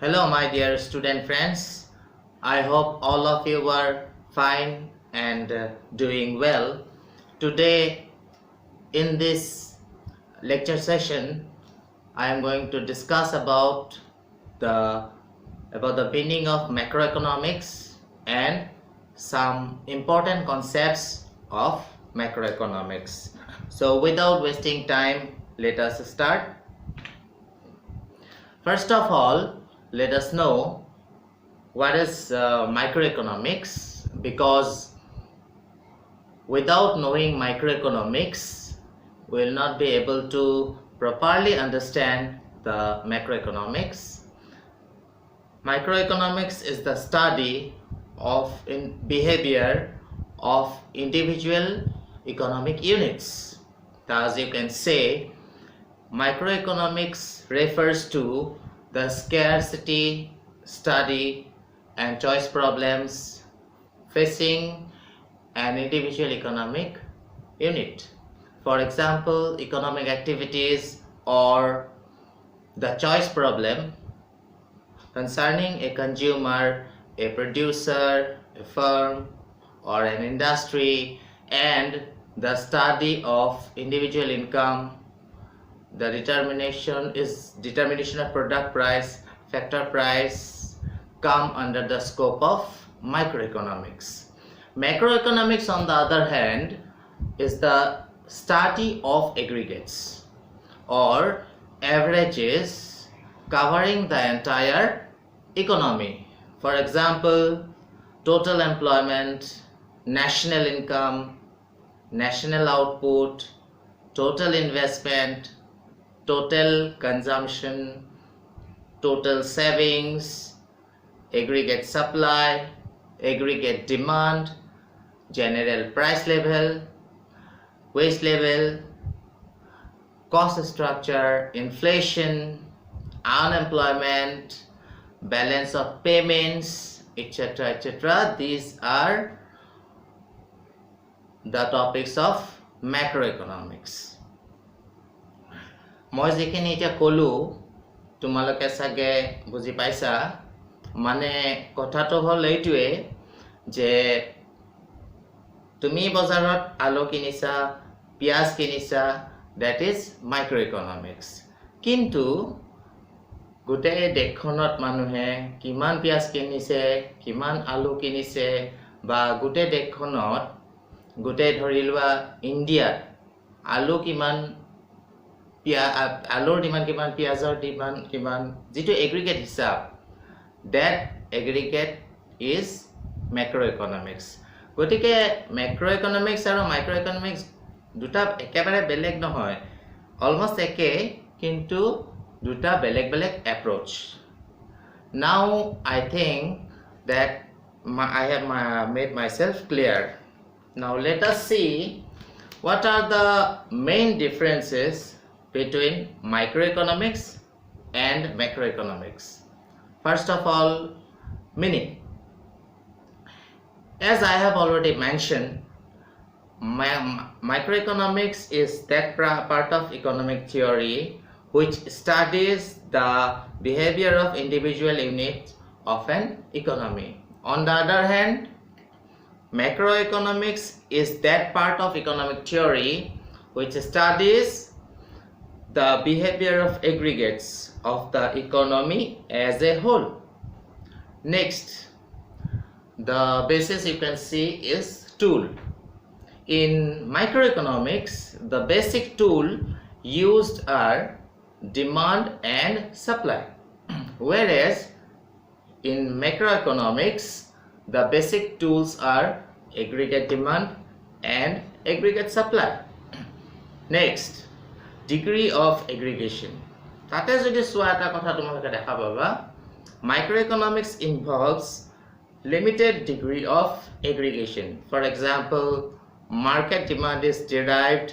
Hello my dear student friends. I hope all of you are fine and doing well. Today in this lecture session I am going to discuss about the meaning of macroeconomics and some important concepts of macroeconomics. So without wasting time, let us start. First of all, let us know what is microeconomics, because without knowing microeconomics, we will not be able to properly understand the macroeconomics. Microeconomics is the study of behavior of individual economic units. Thus, you can say microeconomics refers to the scarcity, study, and choice problems facing an individual economic unit. For example, economic activities or the choice problem concerning a consumer, a producer, a firm, or an industry, and the study of individual income. The determination of product price, factor price come under the scope of microeconomics. Macroeconomics, on the other hand, is the study of aggregates or averages covering the entire economy. For example, total employment, national income, national output, total investment, total consumption, total savings, aggregate supply, aggregate demand, general price level, wage level, cost structure, inflation, unemployment, balance of payments, etc. etc. These are the topics of macroeconomics. মই যিখিনি এতিয়া কলো তোমালোকে চাগে বুজি পাইছা। মানে কথাটো হ'ল এইটোৱে যে তুমি বজাৰত আলু কিনিছা, পিয়াজ কিনিছা, that is microeconomics. কিন্তু গোটেই দেশখনত মানুহে কিমান পিয়াজ কিনিছে, কিমান আলু কিনিছে, বা গোটেই দেশখনত গোটেই ধৰি লোৱা ইণ্ডিয়াত আলু কিমান, আলুৰ ডিমাণ্ড কিমান, পিয়াজৰ ডিমাণ্ড কিমান, যিটো এগ্ৰিগেট হিচাপ, that aggregate is macroeconomics. গতিকে macroeconomics আৰু microeconomics দুটা একেবাৰে বেলেগ নহয়, অলমোষ্ট একে, কিন্তু দুটা বেলেগ বেলেগ approach. Now I think that I have made myself clear. Now let us see what are the main differences between microeconomics and macroeconomics. First of all, meaning. As I have already mentioned, microeconomics is that part of economic theory which studies the behavior of individual units of an economy. On the other hand, macroeconomics is that part of economic theory which studies the behavior of aggregates of the economy as a whole. Next, the basis you can see is tool. In microeconomics, the basic tool used are demand and supply, whereas in macroeconomics, the basic tools are aggregate demand and aggregate supply. Next, degree of aggregation. তাতে যদি সোৱা এটা কথা তোমালোকে দেখা পাবা, microeconomics involves limited degree of aggregation. For example, market demand is derived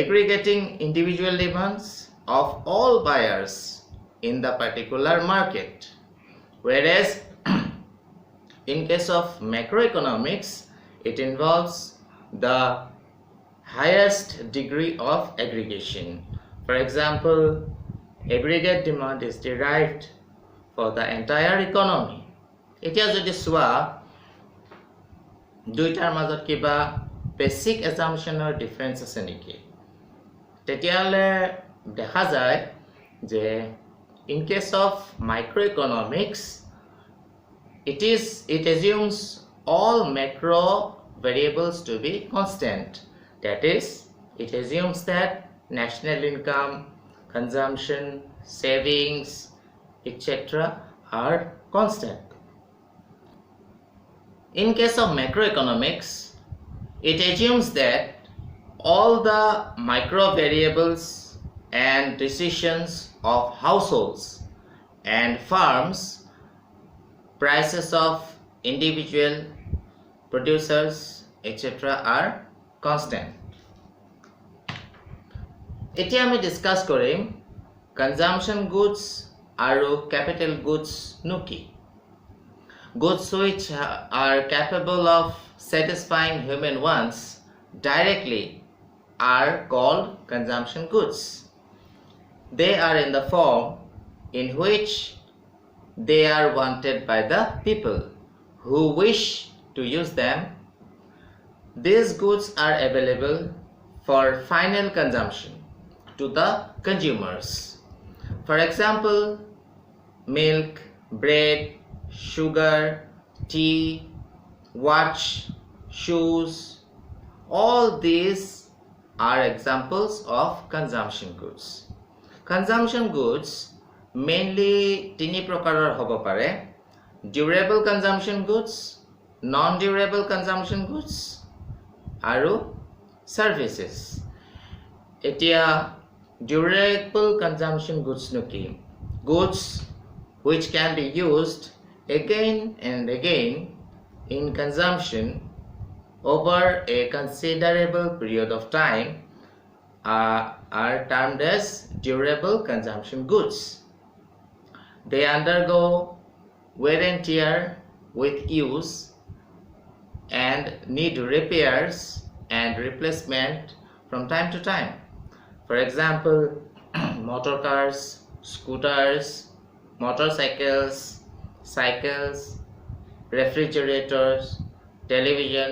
aggregating individual demands of all buyers in the particular market, whereas in case of macroeconomics, it involves the highest degree of aggregation. For example, aggregate demand is derived for the entire economy. এতিয়া যদি চোৱা দুইটাৰ মাজত কিবা basic assumptionৰ difference আছে নেকি তেতিয়ালে দেখা যায় যে in case of microeconomics it assumes all macro variables to be constant. That is, it assumes that national income, consumption, savings, etc. are constant. In case of macroeconomics, it assumes that all the micro variables and decisions of households and firms, prices of individual producers, etc. are constant. এতিয়া আমি discuss কৰিম consumption goods আৰু capital goods no কি goods which are capable of satisfying human wants directly are called consumption goods. They are in the form in which they are wanted by the people who wish to use them. These goods are available for final consumption to the consumers. For example, milk, bread, sugar, tea, watch, shoes, all these are examples of consumption goods. Consumption goods mainly তিনি প্ৰকাৰৰ হ'ব পাৰে durable consumption goods, non-durable consumption goods আৰু services. এতিয়া durable consumption goods no কি goods which can be used again and again in consumption over a considerable period of time are termed as durable consumption goods. They undergo wear and tear with use and need repairs and replacement from time to time. For example, motor cars, scooters, motorcycles, cycles, refrigerators, television,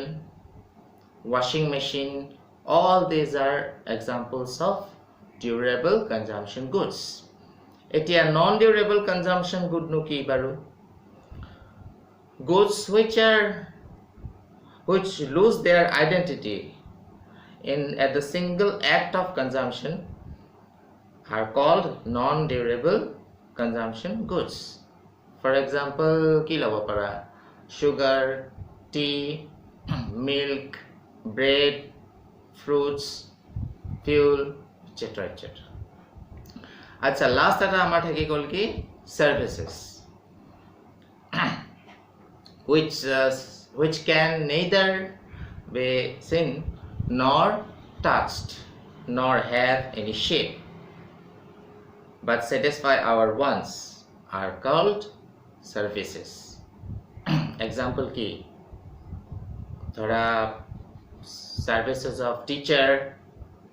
washing machine, all these are examples of durable consumption goods. এতিয়া non-durable consumption good no ki baru goods which lose their identity at the single act of consumption are called non-durable consumption goods. For example, ki lobo para sugar, tea, milk, bread, fruits, fuel, etc. etc. আচ্ছা last এটা আমাৰ থাকি গ'ল কি services which can neither be seen nor touched nor have any shape but satisfy our wants are called services. Example কি ধৰা services of teacher,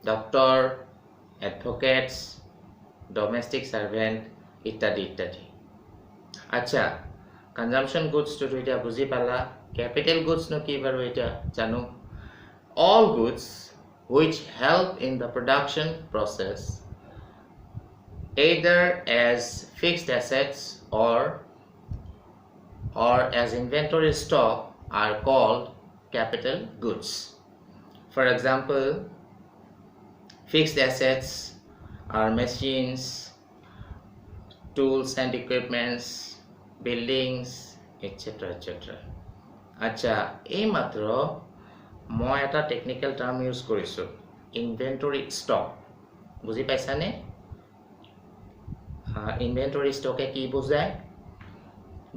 doctor, advocates, domestic servant ইত্যাদি ইত্যাদি. আচ্ছা consumption goods to এটা বুজি পালা capital goods নো কি বাৰু এটা জানো all goods which help in the production process either as fixed assets or as inventory stock are called capital goods. For example, fixed assets are machines, tools and equipments, buildings, etc. etc. আচ্ছা এই মাত্ৰ মই এটা technical term use কৰিছো inventory stock বুজি পাইছানে inventory ষ্টকে কি বুজায়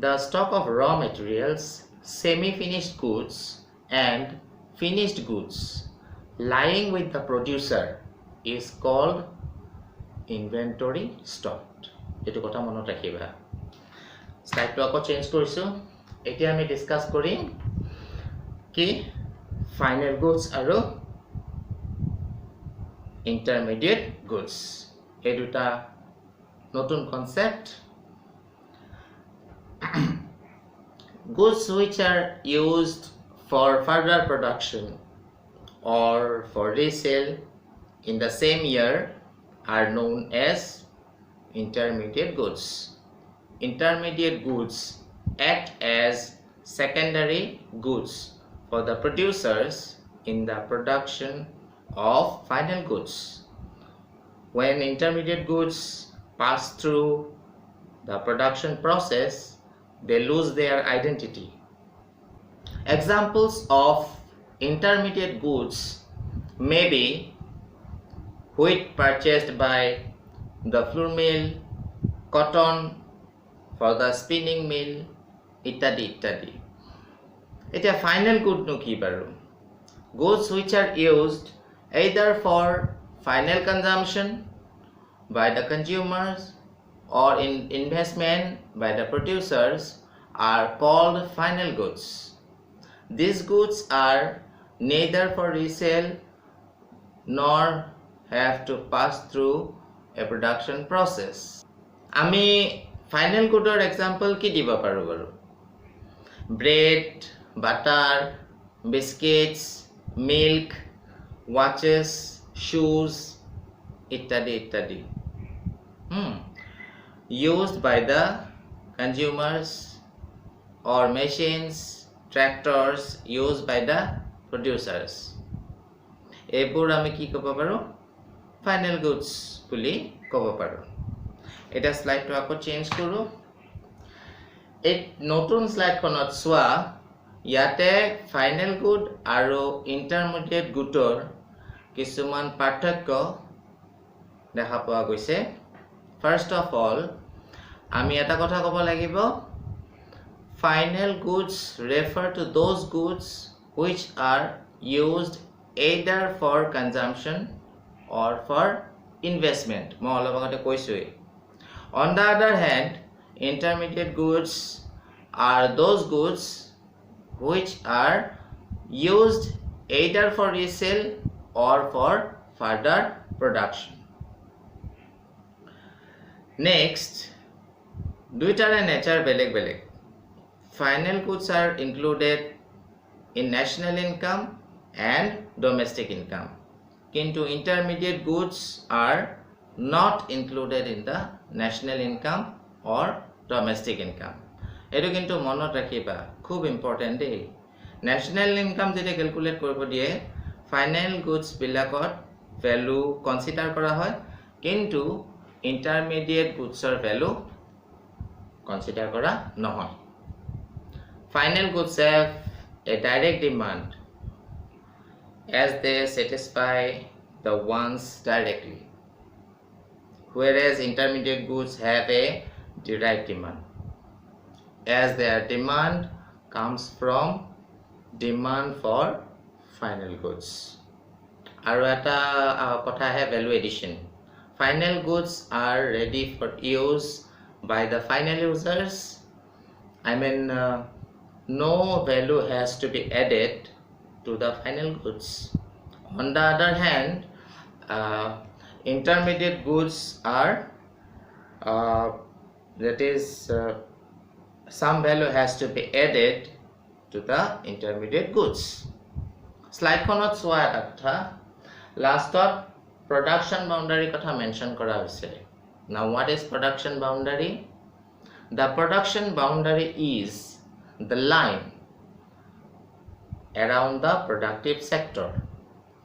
the stock of raw materials, semi finished goods and finished goods lying with the producer is called inventory stock. এটো কথা মনত ৰাখিবা স্লাইডটো আকৌ চেঞ্জ কৰিছো এতিয়া আমি ডিসকাস কৰিম কি ফাইনাল গুডস আৰু ইন্টারমিডিয়েট গুডস এই দুটা নতুন concept Goods which are used for further production or for resale in the same year are known as intermediate goods. Intermediate goods act as secondary goods for the producers in the production of final goods. When intermediate goods pass through the production process, they lose their identity. Examples of intermediate goods may be wheat purchased by the flour mill, cotton for the spinning mill, ইত্যাদি ইত্যাদি। এটা final good no কি বাৰু? Goods which are used either for final consumption by the consumers or in investment by the producers are called final goods. These goods are neither for resale nor have to pass through a production process. আমি final গুডৰ example কি দিব পাৰোঁ বাৰু? Bread, butter, biscuits, milk, watches, shoes, ইত্যাদি ইত্যাদি। Used by the consumers or machines, tractors used by the producers. এইবোৰ আমি কি ক'ব পাৰোঁ? ফাইনেল গুডছ বুলি ক'ব পাৰোঁ। এটা স্লাইডটো আকৌ চেঞ্জ কৰোঁ। এই নতুন স্লাইডখনত চোৱা, ইয়াতে ফাইনেল গুড আৰু ইণ্টাৰমিডিয়েট গুডৰ কিছুমান পাৰ্থক্য দেখা পোৱা গৈছে। ফাৰ্ষ্ট অফ অল আমি এটা কথা ক'ব লাগিব, final goods refer to those goods which are used either for consumption or for investment. মই অলপ আগতে কৈছোঁৱেই। On the other hand, intermediate goods are those goods which are used either for resale or for further production. Next, দুইটাৰে nature বেলেগ বেলেগ। Final goods are included in national income and domestic income. Kintu intermediate goods are not included in the national income or domestic income. Etu kintu monot rakhiba, khub important dey. National income jete calculate koribo diye, final goods bilakot value consider kora hoy, kintu intermediate goods or value consider kora nohoy. Final goods have a direct demand as they satisfy the wants directly, whereas intermediate goods have a direct demand, as their demand comes from demand for final goods. Aru eta kotha hai value addition. Final goods are ready for use by the final users. I mean, no value has to be added to the final goods. On the other hand, intermediate goods are some value has to be added to the intermediate goods. Slide khonot chua eta kotha, lastot production boundary kotha mention kora hoise. Now what is production boundary? The production boundary is the line around the productive sector.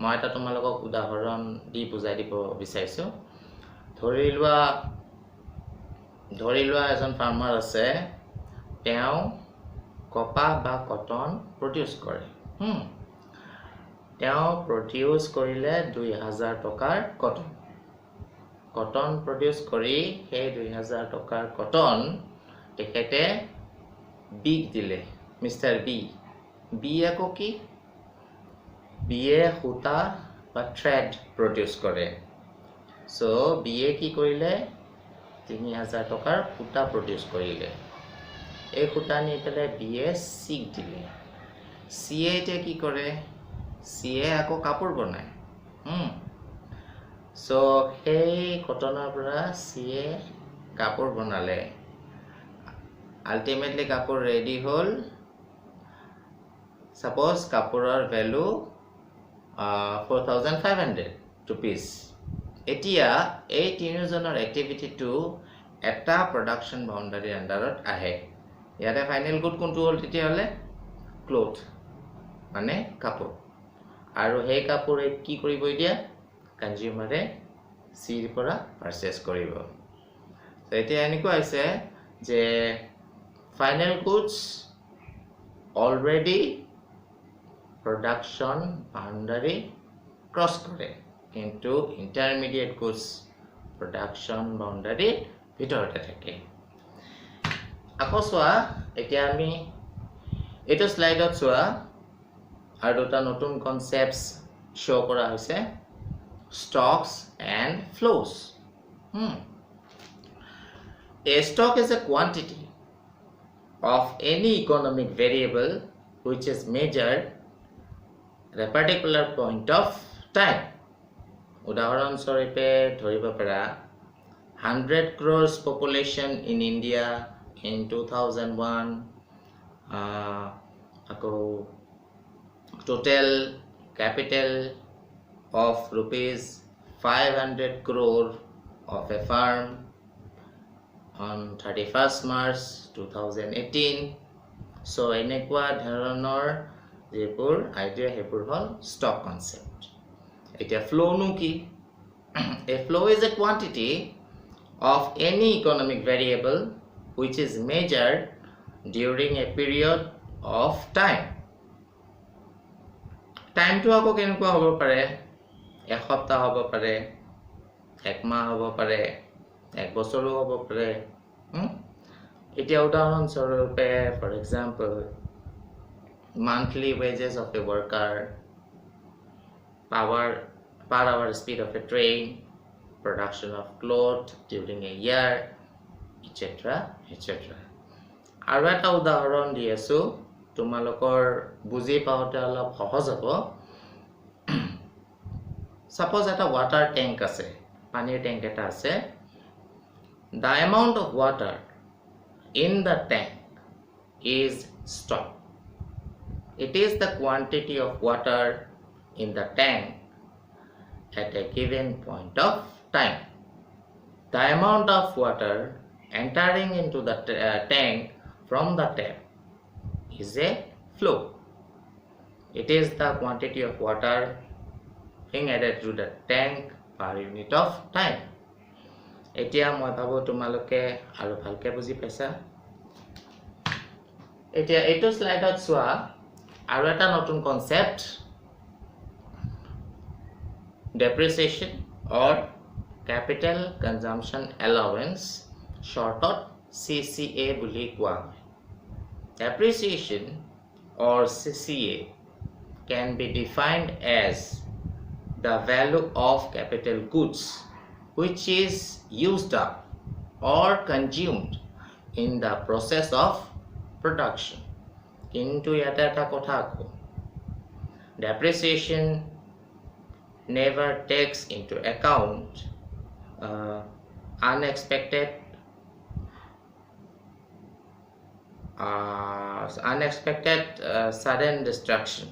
মই এটা তোমালোকক উদাহৰণ দি বুজাই দিব বিচাৰিছোঁ। ধৰি লোৱা এজন ফাৰ্মাৰ আছে, তেওঁ কপাহ বা কটন প্ৰডিউচ কৰে। তেওঁ প্ৰডিউচ কৰিলে 2000 টকাৰ কটন প্ৰডিউচ কৰি সেই 2000 টকাৰ কটন তেখেতে বিক দিলে, মিষ্টাৰ বি আকৌ কি? বিয়ে সূতা বা থ্ৰেড প্ৰডিউচ কৰে। চ' বিয়ে কি কৰিলে? 3000 টকাৰ সূতা প্ৰডিউচ কৰিলে। এই সূতা নি পেলাই বিয়ে চিক দিলে। চিয়ে এতিয়া কি কৰে? চিয়ে আকৌ কাপোৰ বনায়। চ' সেই কটনৰ পৰা চিয়ে কাপোৰ বনালে। ultimately কাপোৰ ready হ'ল suppose কাপোৰৰ value 4,500 rupees এতিয়া এই তিনিজনৰ activity টো এটা production boundary underত আহে ইয়াতে final good কোনটো হ'ল তেতিয়া হলে cloth মানে কাপোৰ আৰু সেই কাপোৰে কি কৰিব এতিয়া কনজিউমাৰে সিৰ পৰা পারচেজ কৰিব তো এতিয়া এনেকুৱা হৈছে যে final goods already production boundary cross কৰে কিন্তু ইন্টারমিডিয়েট গুডস production boundary ভিতৰতে থাকে আকৌ চোৱা এতিয়া আমি এইটো স্লাইডত চোৱা আৰু দুটা নতুন কনসেপ্টস শো কৰা হৈছে stocks and flows a stock is a quantity of any economic variable which is measured at a particular point of time উদাহৰণ স্বৰূপে ধৰিব পাৰা 100 crores population in India in 2001 আকৌ total capital of rupees 500 crore of a firm on 31st March 2018 so এনেকুৱা ধৰণৰ যেবোৰ idea হেবোৰ হল stock concept এতিয়া flow no কি a flow is a quantity of any economic variable which is measured during a period of time time to আকৌ কেনেকুৱা হ'ব পাৰে এক সপ্তাহ হ'ব পাৰে এক মাহ হ'ব পাৰে এক বছৰো হ'ব পাৰে এতিয়া উদাহৰণ স্বৰূপে for example monthly wages of a worker per hour speed of a train production of cloth during a year etc etc আৰু এটা উদাহৰণ দি আছো তোমালোকৰ বুজি পাওঁতে অলপ সহজ হ'ব suppose এটা water tank আছে পানীৰ ট্যাঙ্ক এটা আছে the amount of water in the tank is stock it is the quantity of water in the tank at a given point of time the amount of water entering into the tank from the tap is a flow it is the quantity of water being added to the tank per unit of time এতিয়া মই ভাবো তোমালোকে আৰু ভালকে বুজি পাইছা এতিয়া এইটো স্লাইডত চোৱা আৰু এটা নতুন concept depreciation or capital consumption allowance shortcut CCA বুলি কোৱা হয় depreciation or CCA can be defined as the value of capital goods which is used up or consumed in the process of production কিন্তু ইয়াতে এটা কথা আকৌ depreciation never takes into account unexpected sudden destruction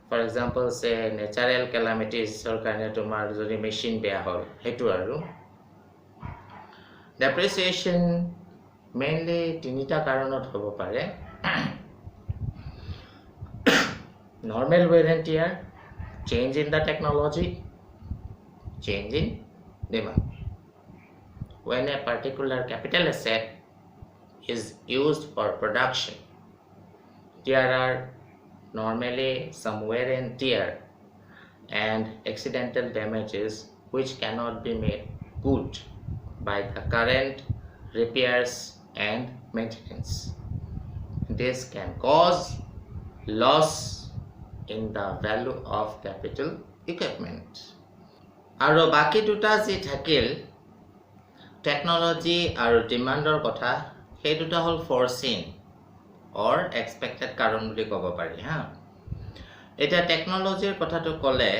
for example say natural calamities or কাৰণে তোমাৰ যদি machine বেয়া হ'ল হেতু আৰু depreciation mainly তিনিটা কাৰণত হ'ব পাৰে normal wear and tear change in the technology change in demand when a particular capital asset is used for production there are normally some wear and tear and accidental damages which cannot be made good by the current repairs and maintenance this can cause loss in the value of capital equipment আৰু বাকি দুটা যি থাকিল technology আৰু ডিমান্ডৰ কথা সেই দুটা হল foreseen or expected কাৰণ বুলি ক'ব পাৰি হা এটা টেকনলজিৰ কথাটো ক'লে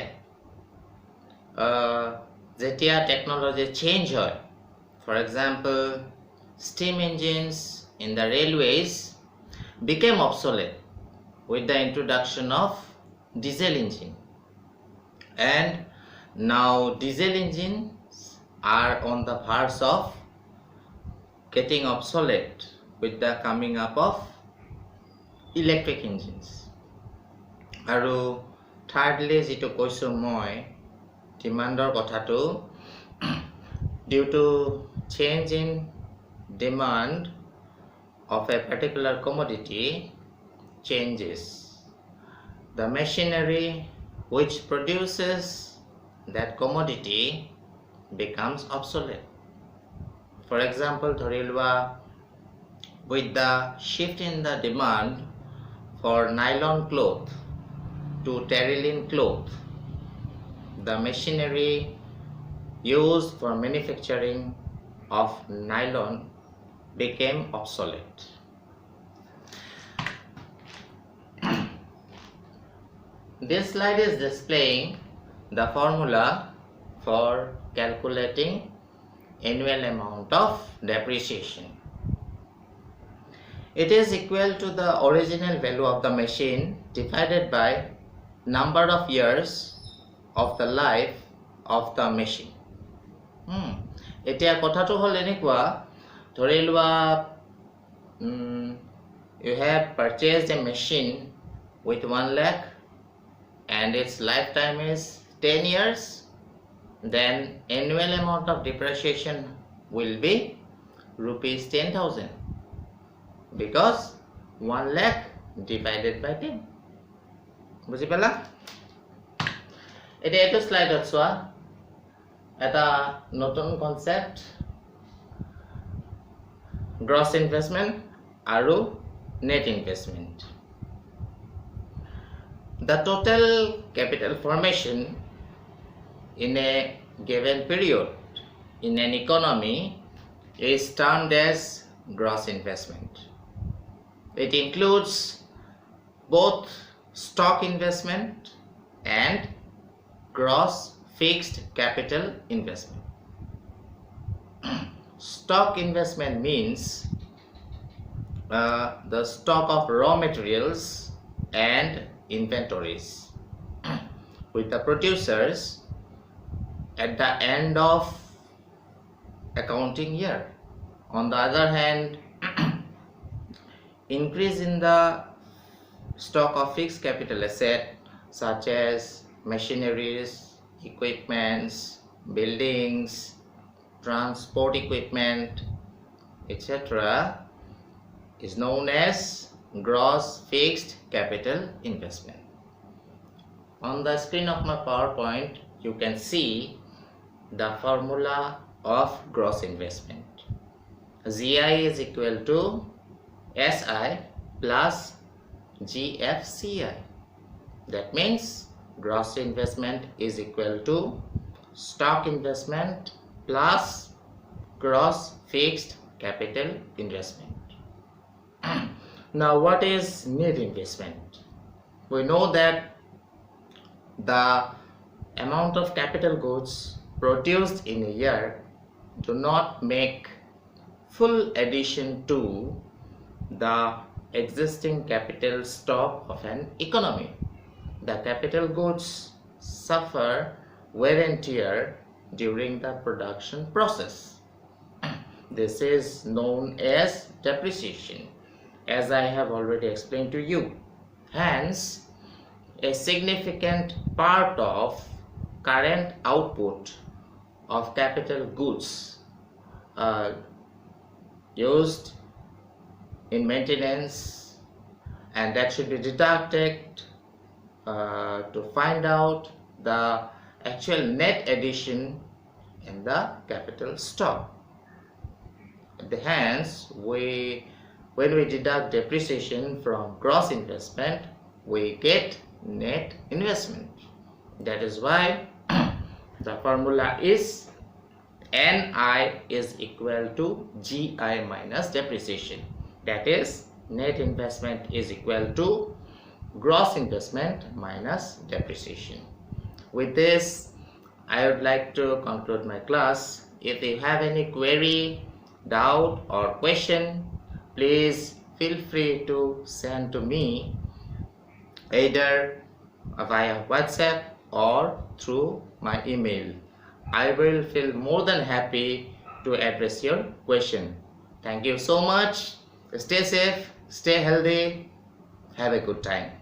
যেতিয়া টেকনলজি চেঞ্জ হয় for example steam engines in the railways became obsolete with the introduction of diesel engine, and now diesel engines are on the verge of getting obsolete with the coming up of electric engines. আৰু thirdly যেটো কৈছো মই ডিমান্ডৰ কথাটো due to change in demand of a particular commodity changes, the machinery which produces that commodity becomes obsolete. For example, ধৰি লোৱা with the shift in the demand for nylon cloth to terylene cloth, the machinery used for manufacturing of nylon became obsolete. This slide is displaying the formula for calculating annual amount of depreciation. It is equal to the original value of the machine divided by number of years of the life of the machine. এতিয়া কথাটো হল এনেকুৱা ধৰি লোৱা you have purchased a machine with 1 lakh and its lifetime is 10 years, then annual amount of depreciation will be rupees 10,000 because 1 lakh divided by 10. বুজি পালা? এতিয়া এইটো স্লাইডত চোৱা এটা নতুন কনসেপ্ট গ্ৰছ ইনভেষ্টমেন্ট আৰু net investment. The total capital formation in a given period in an economy is termed as gross investment. It includes both stock investment and gross fixed capital investment. Stock investment means the stock of raw materials and inventories with the producers at the end of accounting year. On the other hand, increase in the stock of fixed capital asset such as machineries, equipments, buildings, transport equipment, etc. is known as gross fixed capital investment. On the screen of my PowerPoint, you can see the formula of gross investment. GI is equal to SI plus GFCI. That means gross investment is equal to stock investment plus gross fixed capital investment. Now, what is net investment? We know that the amount of capital goods produced in a year do not make full addition to the existing capital stock of an economy. The capital goods suffer wear and tear during the production process. This is known as depreciation, as I have already explained to you. Hence, a significant part of current output of capital goods used in maintenance, and that should be deducted to find out the actual net addition in the capital stock. Hence, when we deduct depreciation from gross investment, we get net investment. That is why the formula is NI is equal to GI minus depreciation. That is, net investment is equal to gross investment minus depreciation. With this, I would like to conclude my class. If you have any query doubt or question, please feel free to send to me either via WhatsApp or through my email. I will feel more than happy to address your question. Thank you so much. Stay safe, stay healthy, have a good time.